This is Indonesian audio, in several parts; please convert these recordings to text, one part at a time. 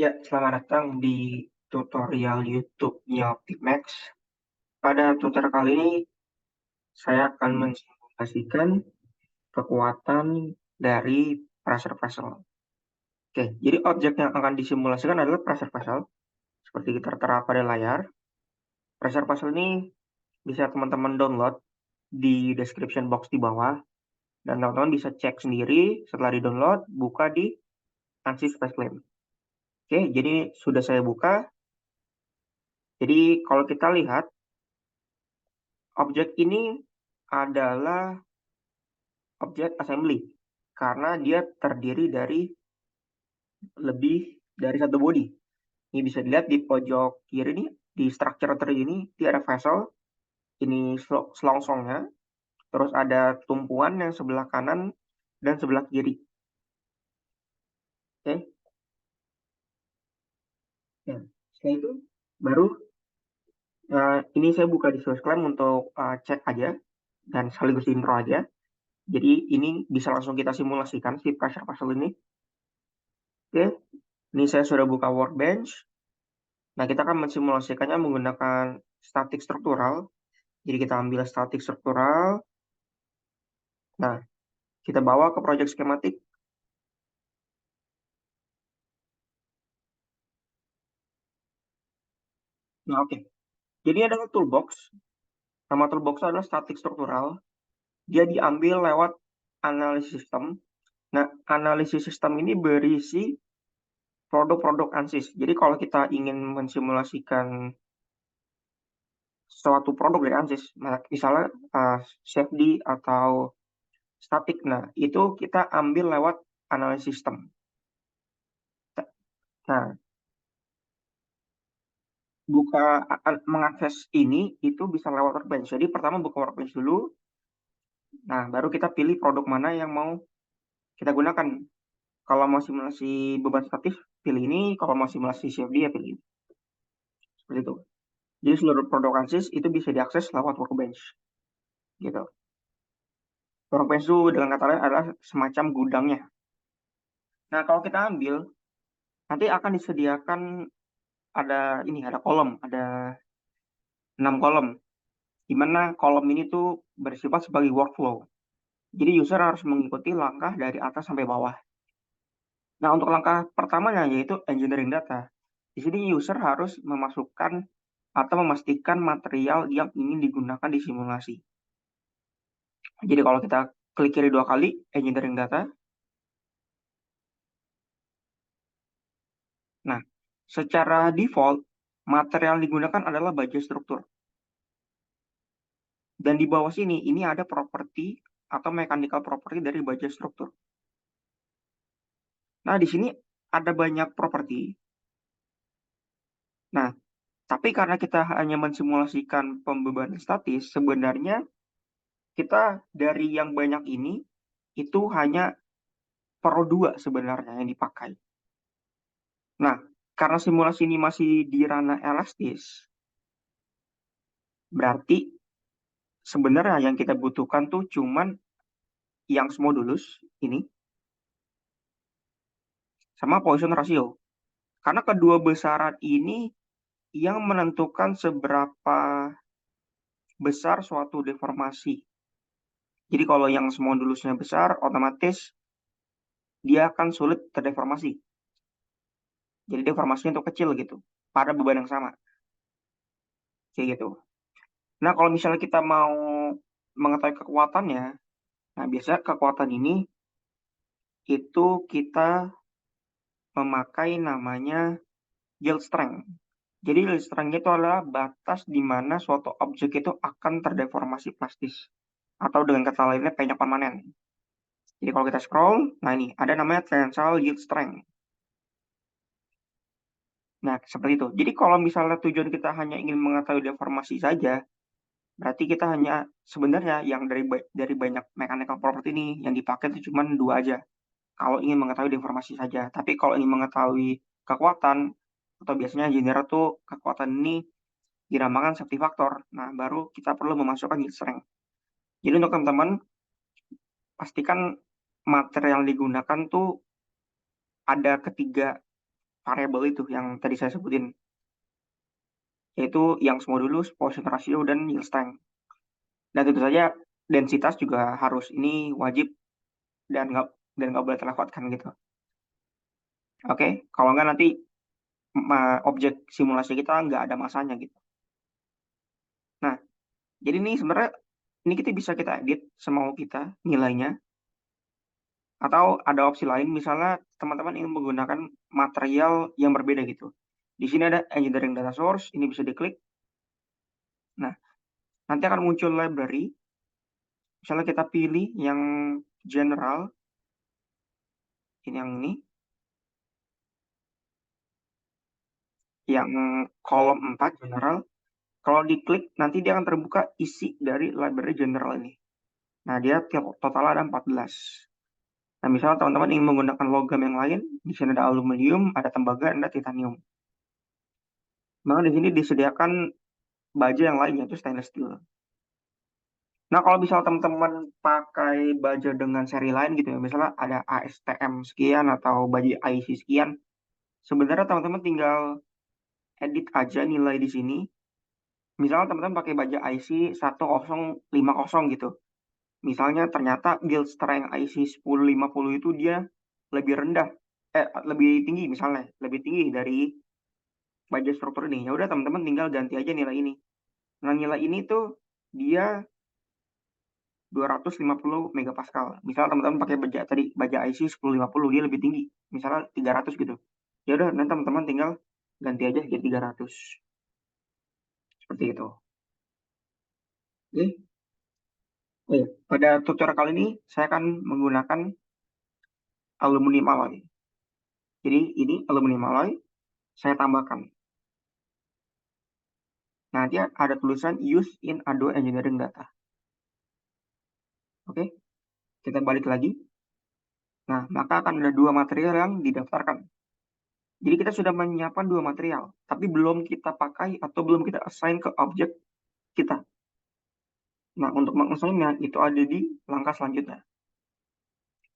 Ya, selamat datang di tutorial YouTube-nya Optimax. Pada tutorial kali ini, saya akan mensimulasikan kekuatan dari pressure vessel. Oke, jadi objek yang akan disimulasikan adalah pressure vessel, seperti tertera pada layar. Pressure vessel ini bisa teman-teman download di description box di bawah, dan teman-teman bisa cek sendiri setelah di-download, buka di ANSYS Faceclaim. Oke, jadi sudah saya buka. Jadi kalau kita lihat, objek ini adalah objek assembly karena dia terdiri dari lebih dari satu body. Ini bisa dilihat di pojok kiri nih, di structure tree ini dia ada vessel, ini selongsongnya, terus ada tumpuan yang sebelah kanan dan sebelah kiri. Oke. Ya. Setelah itu baru ini saya buka di source claim untuk cek aja dan sekaligus intro aja. Jadi ini bisa langsung kita simulasikan si pressure vessel ini. Oke, ini saya sudah buka workbench. Nah, kita akan mensimulasikannya menggunakan statik struktural. Jadi kita ambil statik struktural. Nah, kita bawa ke project schematic. Nah, oke. Jadi ada toolbox. Nama toolbox adalah statik struktural. Dia diambil lewat analisis sistem. Nah, analisis sistem ini berisi produk-produk ANSYS. Jadi kalau kita ingin mensimulasikan suatu produk dari ANSYS, misalnya CFD atau statik, nah itu kita ambil lewat analisis sistem. Nah, mengakses ini itu bisa lewat workbench. Jadi pertama buka workbench dulu. Nah, baru kita pilih produk mana yang mau kita gunakan. Kalau mau simulasi beban statis, pilih ini. Kalau mau simulasi CFD, ya pilih ini. Seperti itu. Jadi seluruh produk ANSYS itu bisa diakses lewat workbench. Gitu. Workbench itu dengan kata lain adalah semacam gudangnya. Nah, kalau kita ambil, nanti akan disediakan ada kolom, ada 6 kolom. Di mana kolom ini tuh bersifat sebagai workflow. Jadi user harus mengikuti langkah dari atas sampai bawah. Nah, untuk langkah pertamanya yaitu engineering data. Di sini user harus memasukkan atau memastikan material yang ingin digunakan di simulasi. Jadi kalau kita klik kiri 2 kali, engineering data. Nah, secara default, material yang digunakan adalah baja struktur. Dan di bawah sini, ini ada properti atau mechanical property dari baja struktur. Nah, di sini ada banyak properti. Nah, tapi karena kita hanya mensimulasikan pembebanan statis, sebenarnya kita dari yang banyak ini, itu hanya Pro 2 sebenarnya yang dipakai. Nah, karena simulasi ini masih di ranah elastis, berarti sebenarnya yang kita butuhkan tuh cuman yang modulus ini sama Poisson ratio. Karena kedua besaran ini yang menentukan seberapa besar suatu deformasi. Jadi kalau yang modulusnya besar, otomatis dia akan sulit terdeformasi. Jadi deformasinya untuk kecil gitu, pada beban yang sama. Kayak gitu. Nah, kalau misalnya kita mau mengetahui kekuatannya, nah biasanya kekuatan ini itu kita memakai namanya yield strength. Jadi yield strength itu adalah batas di mana suatu objek itu akan terdeformasi plastis. Atau dengan kata lainnya penyok permanen. Jadi kalau kita scroll, nah ini ada namanya tensile yield strength. Nah, seperti itu. Jadi kalau misalnya tujuan kita hanya ingin mengetahui deformasi saja, berarti kita hanya sebenarnya yang dari banyak mechanical property ini yang dipakai itu cuma 2 aja. Kalau ingin mengetahui deformasi saja. Tapi kalau ingin mengetahui kekuatan, atau biasanya engineer tuh kekuatan ini dinamakan safety factor. Nah, baru kita perlu memasukkan yield strength. Jadi untuk teman-teman, pastikan material yang digunakan tuh ada ketiga variabel itu yang tadi saya sebutin, yaitu yang semua dulu Poisson ratio dan yield strength. Dan tentu saja densitas juga harus ini wajib dan nggak boleh terlewatkan gitu. Oke, kalau nggak nanti objek simulasi kita nggak ada masanya gitu. Nah, jadi ini sebenarnya ini kita edit semau kita nilainya, atau ada opsi lain misalnya teman-teman ingin menggunakan material yang berbeda gitu. Di sini ada engineering data source, ini bisa diklik. Nah, nanti akan muncul library. Misalnya kita pilih yang general, ini yang ini, yang kolom 4 general. Kalau diklik, nanti dia akan terbuka isi dari library general ini. Nah, dia total ada 14. Nah, misalnya teman-teman ingin menggunakan logam yang lain, di sini ada aluminium, ada tembaga, ada titanium. Maka di sini disediakan baja yang lain, yaitu stainless steel. Nah, kalau misalnya teman-teman pakai baja dengan seri lain gitu ya, misalnya ada ASTM sekian atau baja IC sekian, sebenarnya teman-teman tinggal edit aja nilai di sini. Misalnya teman-teman pakai baja IC 1050 gitu. Misalnya ternyata build strength IC 1050 itu dia lebih rendah, lebih tinggi misalnya, lebih tinggi dari baja struktur ini. Ya udah teman-teman tinggal ganti aja nilai ini. Nah, nilai ini tuh dia 250 megapascal. Misalnya teman-teman pakai baja IC 1050 dia lebih tinggi. Misalnya 300 gitu. Ya udah nanti teman-teman tinggal ganti aja jadi 300. Seperti itu. Oke. Oh iya, pada tutorial kali ini saya akan menggunakan aluminium alloy. Jadi ini aluminium alloy saya tambahkan. Nanti ada tulisan use in Ado Engineering Data. Oke, kita balik lagi. Nah, maka akan ada dua material yang didaftarkan. Jadi kita sudah menyiapkan dua material, tapi belum kita pakai atau belum kita assign ke objek kita. Nah, untuk mengassignnya itu ada di langkah selanjutnya,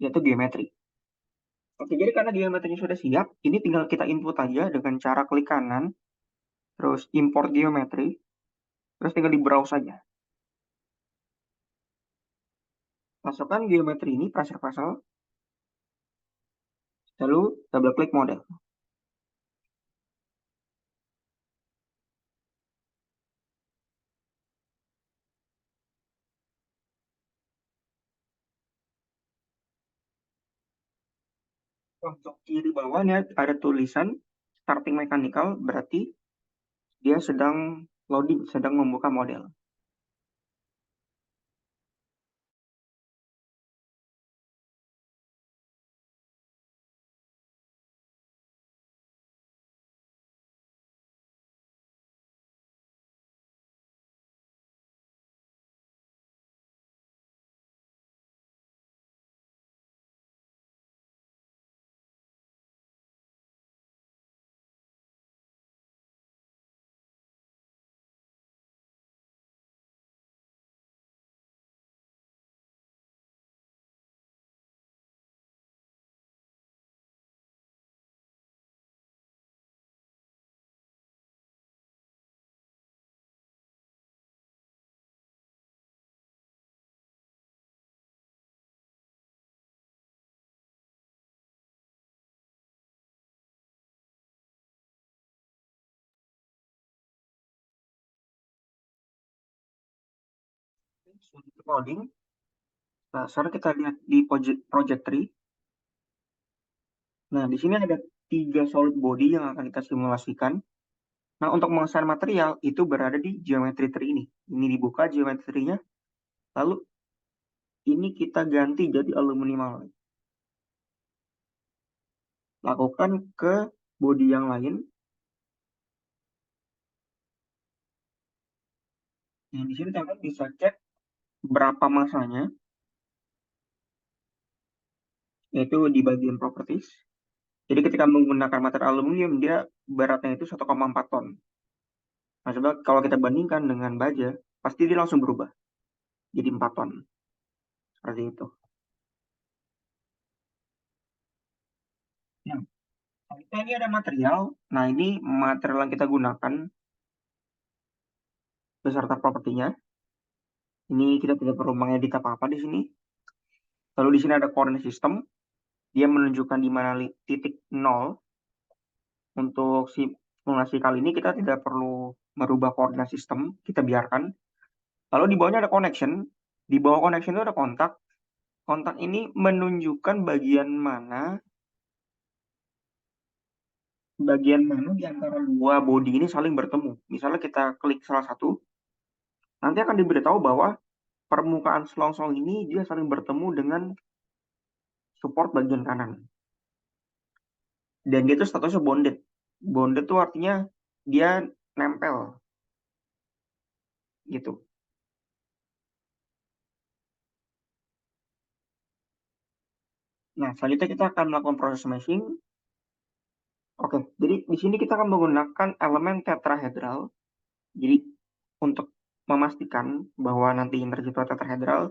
yaitu geometri. Oke, jadi karena geometrinya sudah siap, ini tinggal kita input aja dengan cara klik kanan, terus import geometri, terus tinggal di browse saja. Masukkan geometri ini, pressure vessel, lalu double klik model. Untuk kiri bawahnya ada tulisan starting mechanical, berarti dia sedang loading, sedang membuka model. Sudah loading. Nah, sekarang kita lihat di project tree. Nah, di sini ada 3 solid body yang akan kita simulasikan. Nah, untuk mengassign material itu berada di geometry tree ini. Ini dibuka geometrinya, lalu ini kita ganti jadi aluminium alloy. Lakukan ke body yang lain. Nah, di sini teman bisa cek berapa masanya, yaitu di bagian properties. Jadi ketika menggunakan material aluminium, dia beratnya itu 1,4 ton. Nah, coba kalau kita bandingkan dengan baja, pasti dia langsung berubah jadi 4 ton. Seperti itu. Nah, Kita ini ada material. Nah, ini material yang kita gunakan beserta propertinya. Ini kita tidak perlu mengedit apa-apa di sini. Lalu di sini ada coordinate system. Dia menunjukkan di mana titik 0. Untuk simulasi kali ini kita tidak perlu merubah koordinat sistem, kita biarkan. Lalu di bawahnya ada connection. Di bawah connection itu ada kontak. Kontak ini menunjukkan bagian mana di antara dua body ini saling bertemu. Misalnya kita klik salah satu, nanti akan diberitahu bahwa permukaan selongsong ini dia saling bertemu dengan support bagian kanan. Dan dia itu statusnya bonded. Bonded itu artinya dia nempel gitu. Nah, selanjutnya kita akan melakukan proses meshing. Oke, jadi di sini kita akan menggunakan elemen tetrahedral. Jadi untuk memastikan bahwa nanti yang tercipta tetrahedral,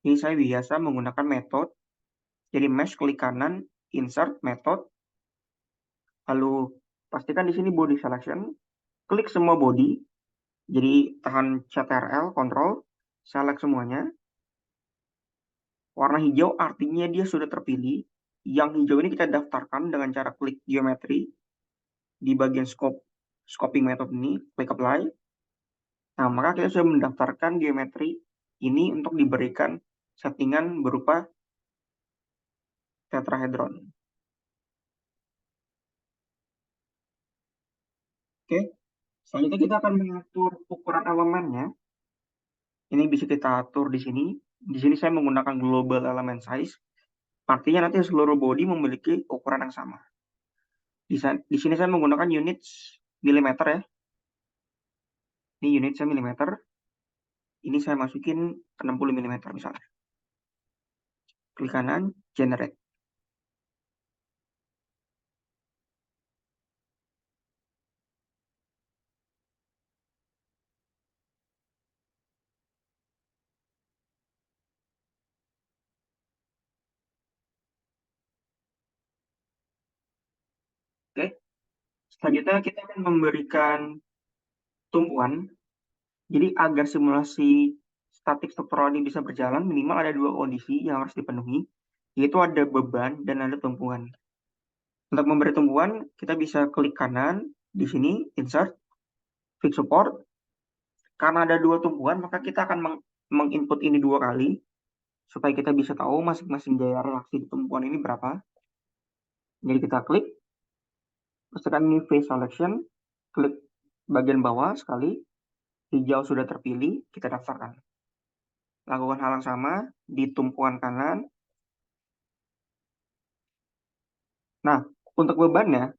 ini saya biasa menggunakan metode. Jadi mesh klik kanan, insert method, lalu pastikan di sini body selection, klik semua body. Jadi tahan Ctrl, Ctrl, select semuanya. Warna hijau artinya dia sudah terpilih. Yang hijau ini kita daftarkan dengan cara klik geometri di bagian scoping method ini, klik apply. Nah, maka kita sudah mendaftarkan geometri ini untuk diberikan settingan berupa tetrahedron. Oke, selanjutnya kita akan mengatur ukuran elemennya. Ini bisa kita atur di sini. Di sini saya menggunakan global element size. Artinya nanti seluruh body memiliki ukuran yang sama. Di sini saya menggunakan unit milimeter ya. Ini unit saya milimeter. Ini saya masukin 60 mm misalnya. Klik kanan, generate. Oke, selanjutnya kita akan memberikan tumpuan. Jadi agar simulasi statik struktural ini bisa berjalan, minimal ada dua kondisi yang harus dipenuhi, yaitu ada beban dan ada tumpuan. Untuk memberi tumpuan, kita bisa klik kanan di sini, insert, fix support. Karena ada dua tumpuan, maka kita akan menginput ini dua kali, supaya kita bisa tahu masing-masing gaya reaksi di tumpuan ini berapa. Jadi kita klik, pastikan ini face selection, klik bagian bawah sekali, hijau sudah terpilih, kita daftarkan. Lakukan hal yang sama di tumpuan kanan. Nah, untuk bebannya,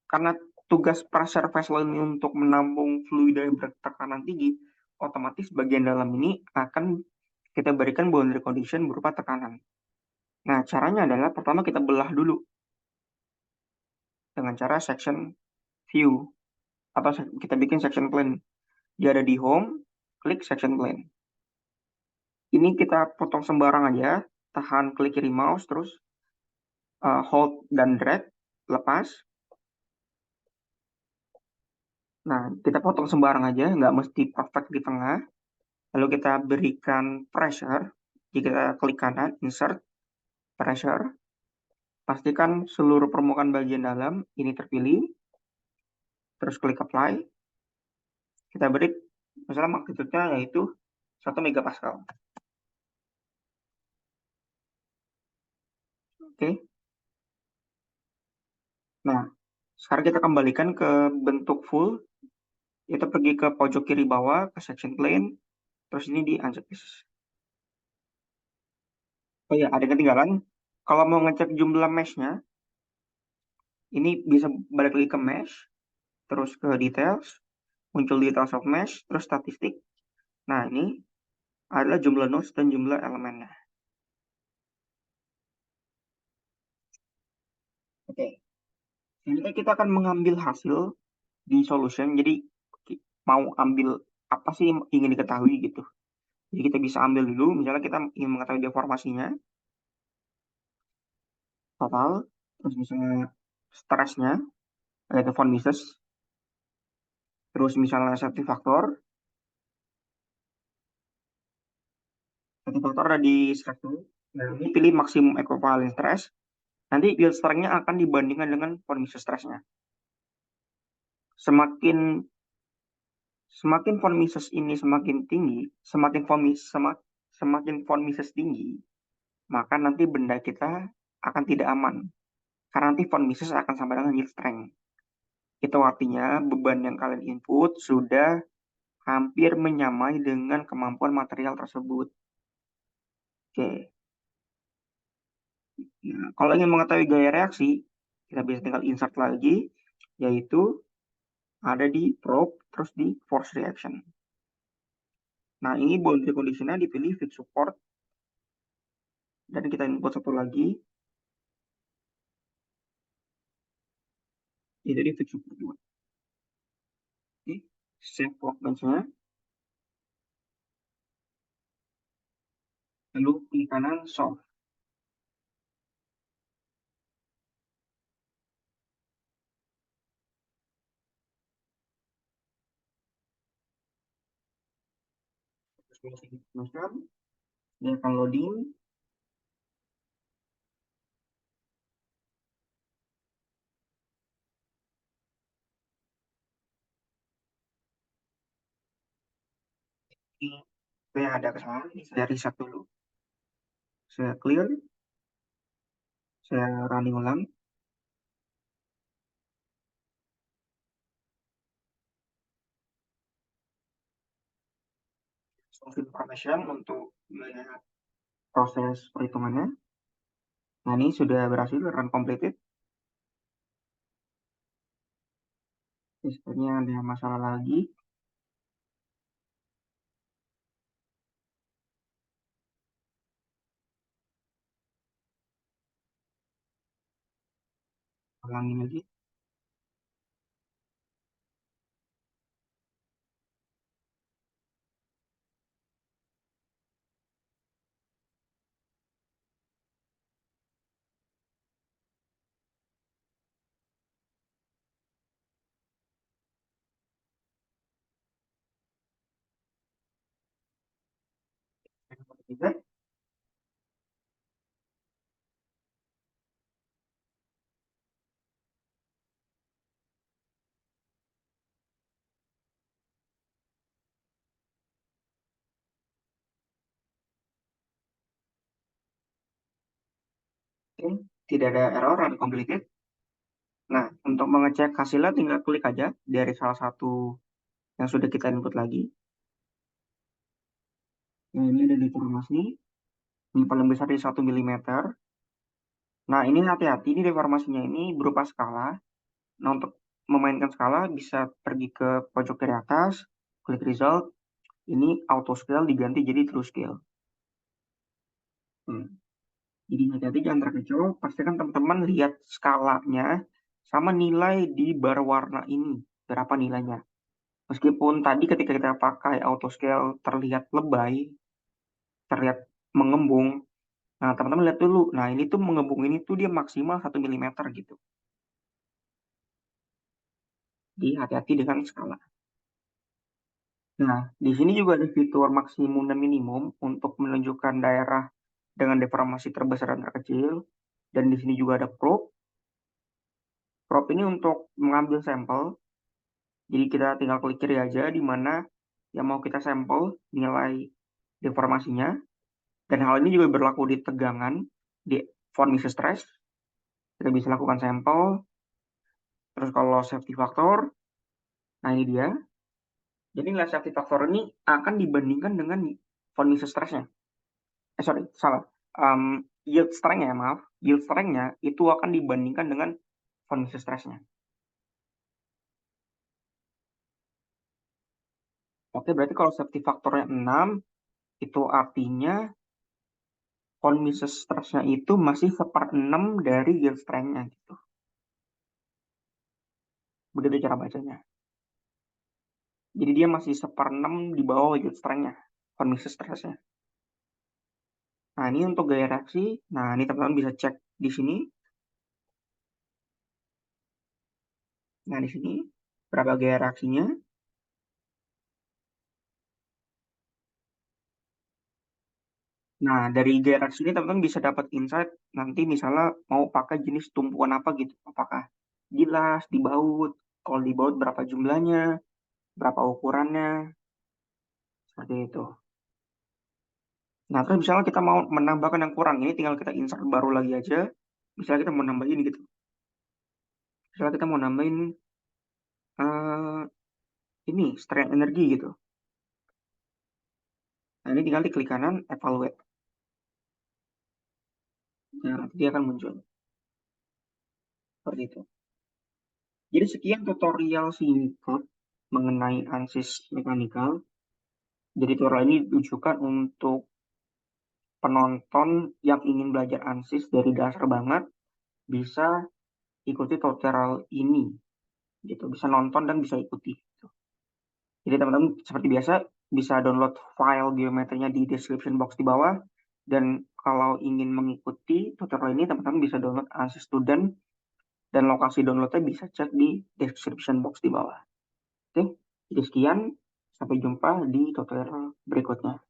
karena tugas pressure vessel ini untuk menampung fluida yang bertekanan tinggi, otomatis bagian dalam ini akan kita berikan boundary condition berupa tekanan. Nah, caranya adalah pertama kita belah dulu dengan cara section view atau kita bikin section plane. Dia ada di home, klik section plane. Ini kita potong sembarang aja, tahan klik kiri mouse terus hold dan drag, lepas. Nah, kita potong sembarang aja, nggak mesti perfect di tengah. Lalu kita berikan pressure, jika kita klik kanan, insert, pressure. Pastikan seluruh permukaan bagian dalam ini terpilih. Terus klik apply. Kita beri, misalnya magnitudenya yaitu 1 megapascal. Oke. Nah, sekarang kita kembalikan ke bentuk full. Kita pergi ke pojok kiri bawah, ke section plane. Terus ini di uncheck pieces. Oh iya, ada ketinggalan. Kalau mau ngecek jumlah mesh-nya, ini bisa balik lagi ke mesh, terus ke details, muncul details of mesh, terus statistik. Nah, ini adalah jumlah nodes dan jumlah elemennya. Oke. Selanjutnya kita akan mengambil hasil di solution. Jadi mau ambil apa sih yang ingin diketahui gitu. Jadi kita bisa ambil dulu, misalnya kita ingin mengetahui deformasinya, total, terus misalnya stresnya, yaitu von Mises. Terus misalnya safety factor ada di stress dulu. Nah, ini pilih maksimum equivalent stress. Nanti yield strength-nya akan dibandingkan dengan von Mises stress-nya. Semakin semakin von Mises ini semakin tinggi, semakin von Mises tinggi, maka nanti benda kita akan tidak aman. Karena nanti von Mises akan sama dengan yield strength. Itu artinya beban yang kalian input sudah hampir menyamai dengan kemampuan material tersebut. Oke. Nah, kalau ingin mengetahui gaya reaksi, kita bisa tinggal insert lagi, yaitu ada di probe, terus di force reaction. Nah, ini boundary condition-nya dipilih fixed support, dan kita input satu lagi, itu di fixed support juga. Oke, save workbench-nya, lalu klik kanan solve. Terus dia akan loading. Saya ada kesalahan, saya reset dulu. Saya clear, saya running ulang. Solve information untuk melihat proses perhitungannya. Nah, ini sudah berhasil run completed. Sepertinya ada masalah lagi. Ulangi lagi. Tidak. Oke, tidak ada error, run completed. Nah, untuk mengecek hasilnya tinggal klik aja dari salah satu yang sudah kita input lagi. Nah, ini ada deformasi. Ini paling besar di 1 mm. Nah, ini hati-hati, ini deformasinya ini berupa skala. Nah, untuk memainkan skala bisa pergi ke pojok kiri atas, klik result. Ini auto scale diganti jadi true scale. Jadi hati-hati, jangan terkecoh. Pastikan teman-teman lihat skalanya sama nilai di bar warna ini. Berapa nilainya. Meskipun tadi ketika kita pakai auto scale terlihat lebay, terlihat mengembung. Nah, teman-teman lihat dulu. Nah, ini tuh mengembung ini tuh dia maksimal 1 mm gitu. Jadi hati-hati dengan skala. Nah, di sini juga ada fitur maksimum dan minimum untuk menunjukkan daerah dengan deformasi terbesar dan terkecil. Dan di sini juga ada probe. Probe ini untuk mengambil sampel. Jadi kita tinggal klik kiri aja di mana yang mau kita sampel nilai deformasinya. Dan hal ini juga berlaku di tegangan, di von Mises stress. Kita bisa lakukan sampel. Terus kalau safety factor, nah ini dia. Jadi nilai safety factor ini akan dibandingkan dengan von Mises stress-nya. Sorry, salah. Yield strength-nya, maaf. Yield strength-nya itu akan dibandingkan dengan von Mises stress-nya. Oke, berarti kalau safety factor-nya 6, itu artinya von Mises stress-nya itu masih 1/6 dari yield strength-nya gitu. Begitu cara bacanya. Jadi dia masih 1/6 di bawah yield strength-nya, von Mises stress-nya. Nah, ini untuk gaya reaksi. Nah, ini teman-teman bisa cek di sini. Nah, di sini berapa gaya reaksinya. Nah, dari gaya reaksi ini teman-teman bisa dapat insight nanti misalnya mau pakai jenis tumpuan apa gitu. Apakah gilas, dibaut, kalau dibaut berapa jumlahnya, berapa ukurannya, seperti itu. Nah, terus misalnya kita mau menambahkan yang kurang, ini tinggal kita insert baru lagi aja. Misalnya kita mau nambahin gitu. Misalnya kita mau nambahin eh, ini strength energi gitu. Nah, ini tinggal diklik kanan, evaluate. Nah, nanti dia akan muncul. Seperti itu. Jadi sekian tutorial singkat mengenai ANSYS mekanikal. Jadi tutorial ini ditujukan untuk penonton yang ingin belajar ANSYS dari dasar banget, bisa ikuti tutorial ini. Gitu, bisa nonton dan bisa ikuti. Jadi teman-teman seperti biasa bisa download file geometrinya di description box di bawah. Dan kalau ingin mengikuti tutorial ini, teman-teman bisa download ANSYS Student dan lokasi downloadnya bisa cek di description box di bawah. Oke, jadi sekian. Sampai jumpa di tutorial berikutnya.